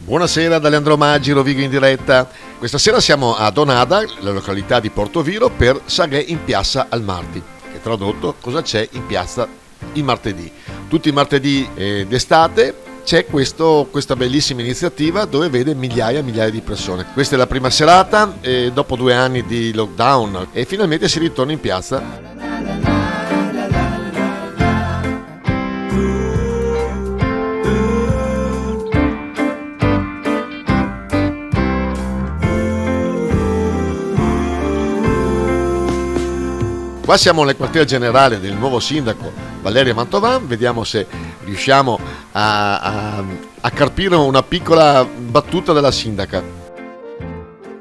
Buonasera da Leandro Maggi, Rovigo in diretta. Questa sera siamo a Donada, la località di Portoviro, per Saghe in piazza al mardi, che tradotto cosa c'è in piazza il martedì. Tutti i martedì d'estate c'è questa bellissima iniziativa dove vede migliaia e migliaia di persone. Questa è la prima serata, dopo 2 anni di lockdown, e finalmente si ritorna in piazza. Qua siamo nel quartier generale del nuovo sindaco Valeria Mantovan, vediamo se riusciamo a carpire una piccola battuta della sindaca.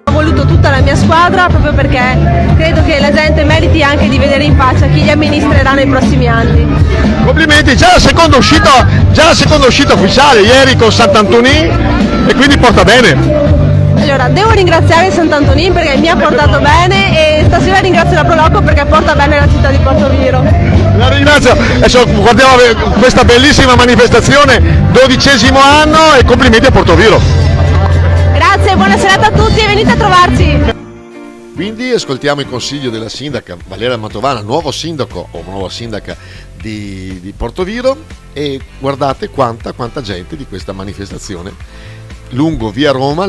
Ho voluto tutta la mia squadra proprio perché credo che la gente meriti anche di vedere in faccia chi li amministrerà nei prossimi anni. Complimenti, già la seconda uscita ufficiale ieri con Sant'Antonin e quindi porta bene. Allora, devo ringraziare Sant'Antonin perché mi ha portato bene e stasera ringrazio la Proloco perché porta bene la città di Portoviro. La ringrazio, adesso guardiamo questa bellissima manifestazione, 12° anno, e complimenti a Portoviro. Grazie, buona serata a tutti e venite a trovarci. Quindi ascoltiamo il consiglio della sindaca Valeria Mantovana, nuovo sindaco o nuova sindaca di Portoviro, e guardate quanta gente di questa manifestazione lungo via Roma,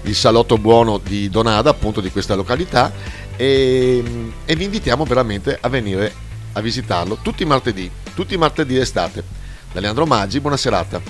il salotto buono di Donada, appunto di questa località, e vi invitiamo veramente a venire a visitarlo tutti i martedì d'estate. Da Leandro Maggi, buona serata.